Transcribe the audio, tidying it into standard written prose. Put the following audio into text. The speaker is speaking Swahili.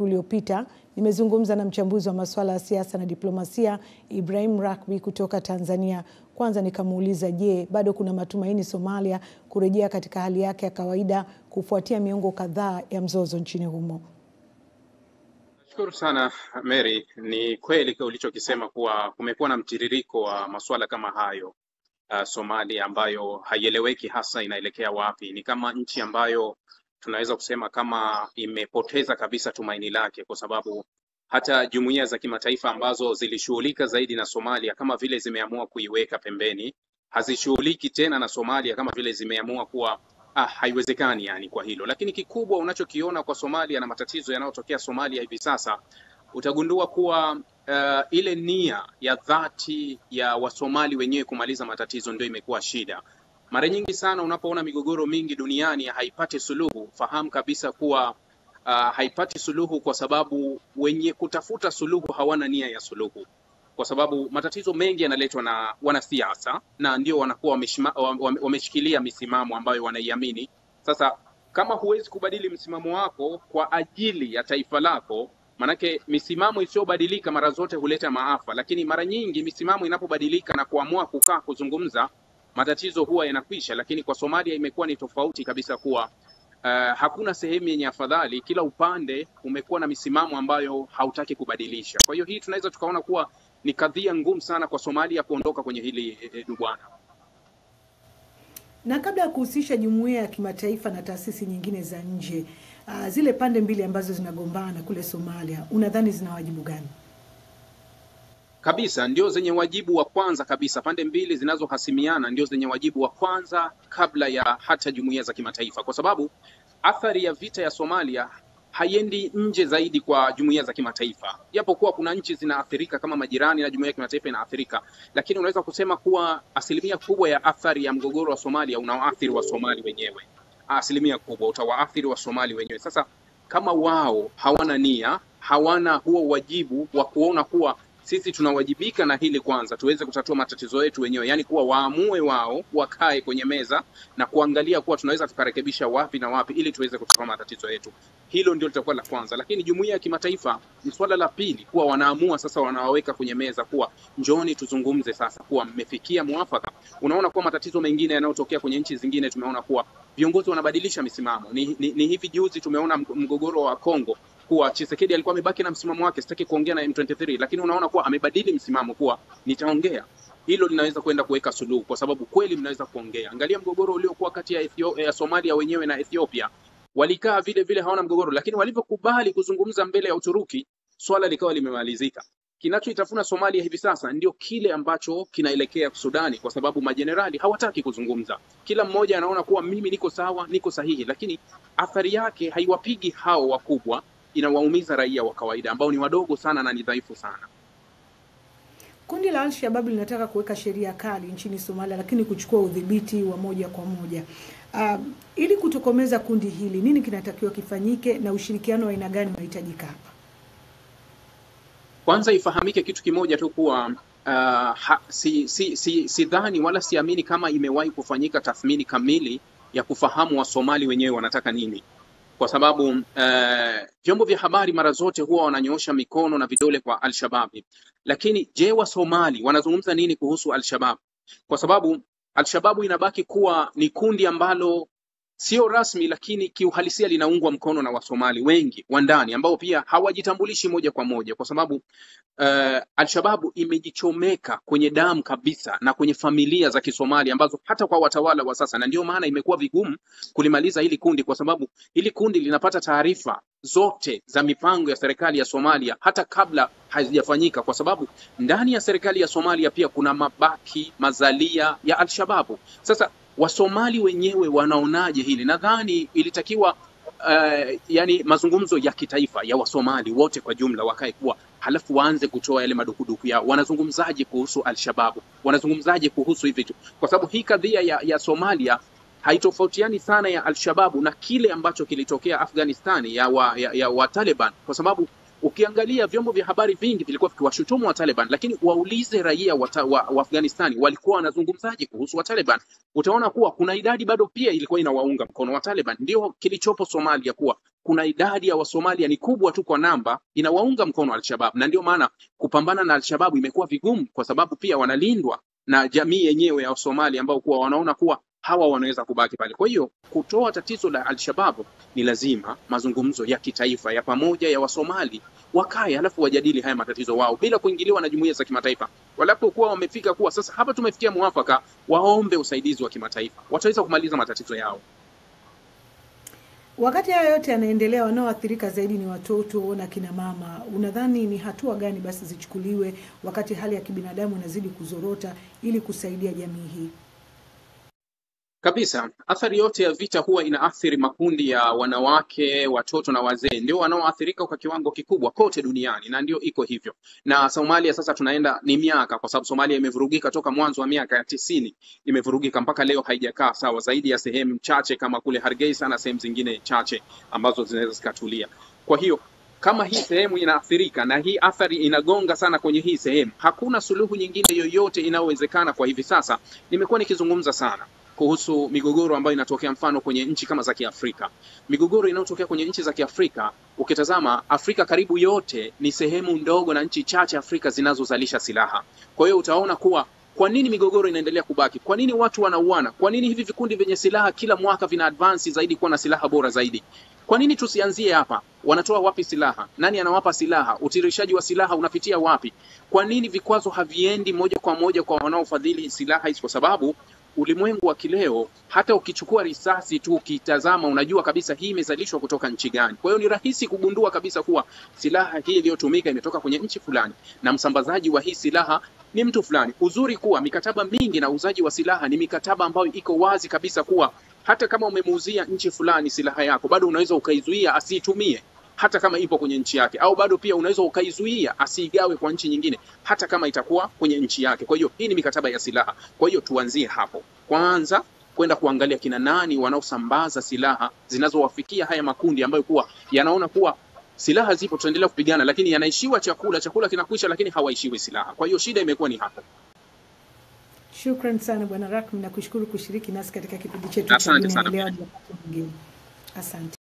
Uliopita nimezungumza na mchambuzi wa masuala ya siasa na diplomasia Ibrahim Rahbi kutoka Tanzania. Kwanza nikamuuliza, je, bado kuna matumaini Somalia kurejea katika hali yake ya kawaida kufuatia miongo kadhaa ya mzozo nchini humo? Shukuru sana Mary, ni kweli ulichokisema kuwa kumekuwa na mtiririko wa masuala kama hayo. Somalia ambayo haieleweki hasa inaelekea wapi. Ni kama nchi ambayo tunaweza kusema kama imepoteza kabisa tumaini lake, kwa sababu hata jumuiya za kimataifa ambazo zilishughulika zaidi na Somalia kama vile zimeamua kuiweka pembeni, hazishughuliki tena na Somalia, kama vile zimeamua kuwa haiwezekani yani kwa hilo. Lakini kikubwa unachokiona kwa Somalia na matatizo yanayotokea Somalia hivi sasa, utagundua kuwa ile nia ya dhati ya Wasomali wenyewe kumaliza matatizo ndio imekuwa shida. Mara nyingi sana unapoona migogoro mingi duniani haipati suluhu, fahamu kabisa kuwa haipati suluhu kwa sababu wenye kutafuta suluhu hawana nia ya suluhu. Kwa sababu matatizo mengi yanaletwa na wanasiasa, na ndio wanakuwa wameshikilia misimamo ambayo wanaiamini. Sasa kama huwezi kubadili msimamo wako kwa ajili ya taifa lako, manake misimamo isiyobadilika mara zote huleta maafa, lakini mara nyingi misimamo inapobadilika na kuamua kukaa kuzungumza, matatizo huwa yanakwisha. Lakini kwa Somalia imekuwa ni tofauti kabisa, kuwa hakuna sehemu yenye afadhali. Kila upande umekuwa na misimamo ambayo hautaki kubadilisha. Kwa hiyo hii tunaweza tukaona kuwa ni kadhia ngumu sana kwa Somalia kuondoka kwenye hili bwana. Na kabla ya kuhusisha jumuiya ya kimataifa na taasisi nyingine za nje, zile pande mbili ambazo zinagombana kule Somalia, unadhani zina wajibu gani? Kabisa ndio zenye wajibu wa kwanza kabisa. Pande mbili zinazohasimiana ndio zenye wajibu wa kwanza kabla ya hata jumuiya za kimataifa, kwa sababu athari ya vita ya Somalia haiendi nje zaidi kwa jumuiya za kimataifa. Japokuwa kuna nchi zinaathirika kama majirani na jumuiya ya kimataifa inaathirika, lakini unaweza kusema kuwa asilimia kubwa ya athari ya mgogoro wa Somalia unawaathiri wa Somali wenyewe. Asilimia kubwa utawaathiri wa Somali wenyewe. Sasa kama wao hawana nia, hawana huo wajibu wa kuona kuwa sisi tunawajibika na hili kwanza tuweze kutatua matatizo yetu wenyewe, yani kuwa waamue wao, wakae kwenye meza na kuangalia kuwa tunaweza tukarekebisha wapi na wapi ili tuweze kutatua matatizo yetu. Hilo ndio litakuwa la kwanza. Lakini jumuiya ya kimataifa ni swala la pili, kuwa wanaamua sasa, wanawaweka kwenye meza kuwa njoni tuzungumze sasa, kuwa mmefikia muafaka. Unaona kuwa matatizo mengine yanayotokea kwenye nchi zingine, tumeona kuwa viongozi wanabadilisha misimamo. Ni hivi juzi tumeona mgogoro wa Kongo, kuwa Tshisekedi alikuwa amebaki na msimamo wake, sitaki kuongea na M23, lakini unaona kuwa amebadili msimamo kuwa nitaongea. Hilo linaweza kwenda kuweka suluhu, kwa sababu kweli mnaweza kuongea. Angalia mgogoro uliokuwa kati ya Somalia wenyewe na Ethiopia. Walikaa vile vile hawana mgogoro, lakini walivyokubali kuzungumza mbele ya Uturuki, swala likawa limemalizika. Kinachoitafuna Somalia hivi sasa ndio kile ambacho kinaelekea Sudani, kwa sababu majenerali hawataki kuzungumza. Kila mmoja anaona kuwa mimi niko sawa, niko sahihi, lakini athari yake haiwapigi hao wakubwa, inawaumiza raia wa kawaida ambao ni wadogo sana na ni dhaifu sana. Kundi la Al-Shabaab linataka kuweka sheria kali nchini Somalia, lakini kuchukua udhibiti wa moja kwa moja. Ili kutokomeza kundi hili, nini kinatakiwa kifanyike na ushirikiano wa aina gani unahitajika hapa? Kwanza ifahamike kitu kimoja tu, kuwa sidhani wala siamini kama imewahi kufanyika tathmini kamili ya kufahamu wa Somali wenyewe wanataka nini. Kwa sababu vyombo vya habari mara zote huwa wananyoosha mikono na vidole kwa Al-Shabaab. Lakini je, wa Somali wanazungumza nini kuhusu Al-Shabaab? Kwa sababu Al-Shabaab inabaki kuwa ni kundi ambalo sio rasmi, lakini kiuhalisia linaungwa mkono na Wasomali wengi wa ndani ambao pia hawajitambulishi moja kwa moja, kwa sababu Al-Shabaab imejichomeka kwenye damu kabisa na kwenye familia za Kisomali ambazo hata kwa watawala wa sasa, na ndio maana imekuwa vigumu kulimaliza hili kundi, kwa sababu hili kundi linapata taarifa zote za mipango ya serikali ya Somalia hata kabla hazijafanyika, kwa sababu ndani ya serikali ya Somalia pia kuna mabaki mazalia ya Al-Shabaab. Sasa Wasomali wenyewe wanaonaje hili? Nadhani ilitakiwa yani mazungumzo ya kitaifa ya Wasomali wote kwa jumla wakae kuwa, halafu waanze kutoa yale madukuduku yao. Wanazungumzaje kuhusu Al-Shabaab? Wanazungumzaje kuhusu hivi vitu? Kwa sababu hii kadhia ya Somalia haitofautiani sana ya Al-Shabaab na kile ambacho kilitokea Afghanistan ya wa Taliban, kwa sababu Ukiangalia vyombo vya habari vingi vilikuwa vikiwashutumu wa Taliban, lakini waulize raia wa Afghanistan walikuwa wanazungumzaje kuhusu wa Taliban. Utaona kuwa kuna idadi bado pia ilikuwa inawaunga mkono wa Taliban. Ndio kilichopo Somalia, kuwa kuna idadi ya Wasomalia ni kubwa tu kwa namba inawaunga mkono Al-Shabaab, na ndio maana kupambana na Al-Shabaab imekuwa vigumu, kwa sababu pia wanalindwa na jamii yenyewe ya Somalia ambao kuwa wanaona kuwa hawa wanaweza kubaki pale. Kwa hiyo kutoa tatizo la Al-Shabaab ni lazima mazungumzo ya kitaifa ya pamoja ya Wasomali wakae, halafu wajadili haya matatizo wao bila kuingiliwa na jumuiya za kimataifa. Walapokuwa wamefika kuwa sasa hapa tumefikia muafaka, waombe usaidizi wa kimataifa, wataweza kumaliza matatizo yao. Wakati haya yote yanaendelea, wanaoathirika zaidi ni watoto na kina mama. Unadhani ni hatua gani basi zichukuliwe wakati hali ya kibinadamu inazidi kuzorota ili kusaidia jamii hii? Kabisa, athari yote ya vita huwa inaathiri makundi ya wanawake, watoto na wazee, ndio wanaoathirika kwa kiwango kikubwa kote duniani, na ndio iko hivyo. Na Somalia sasa tunaenda ni miaka, kwa sababu Somalia imevurugika toka mwanzo wa miaka ya 90, imevurugika mpaka leo haijakaa sawa, zaidi ya sehemu chache kama kule Hargeisa na sehemu zingine chache ambazo zinaweza zikatulia. Kwa hiyo kama hii sehemu inaathirika na hii athari inagonga sana kwenye hii sehemu, hakuna suluhu nyingine yoyote inayowezekana kwa hivi sasa. Nimekuwa nikizungumza sana kuhusu migogoro ambayo inatokea mfano kwenye nchi kama za Kiafrika. Migogoro inayotokea kwenye nchi za Kiafrika, ukitazama Afrika karibu yote ni sehemu ndogo na nchi chache Afrika zinazozalisha silaha. Kwa hiyo utaona kuwa kwa nini migogoro inaendelea kubaki? Kwa nini watu wanauana? Kwa nini hivi vikundi vyenye silaha kila mwaka vina advance zaidi kuwa na silaha bora zaidi? Kwa nini tusianzie hapa? Wanatoa wapi silaha? Nani anawapa silaha? Utirishaji wa silaha unapitia wapi? Kwa nini vikwazo haviendi moja kwa moja kwa wanaofadhili silaha hizi? Kwa sababu ulimwengu wa kileo, hata ukichukua risasi tu ukitazama, unajua kabisa hii imezalishwa kutoka nchi gani. Kwa hiyo ni rahisi kugundua kabisa kuwa silaha hii iliyotumika imetoka kwenye nchi fulani na msambazaji wa hii silaha ni mtu fulani. Uzuri kuwa mikataba mingi na uuzaji wa silaha ni mikataba ambayo iko wazi kabisa kuwa hata kama umemuuzia nchi fulani silaha yako, bado unaweza ukaizuia asiitumie hata kama ipo kwenye nchi yake, au bado pia unaweza ukaizuia asiigawe kwa nchi nyingine hata kama itakuwa kwenye nchi yake. Kwa hiyo hii ni mikataba ya silaha. Kwa hiyo tuanzie hapo kwanza, kwenda kuangalia kina nani wanaosambaza silaha zinazowafikia haya makundi ambayo kuwa yanaona kuwa silaha zipo, tuendelea kupigana, lakini yanaishiwa chakula kinakwisha, lakini hawaishiwi silaha. Kwa hiyo shida imekuwa ni hapo. Shukran sana Bwana Rakmi, na kushukuru kushiriki nasi katika kipindi chetu cha leo. Asante.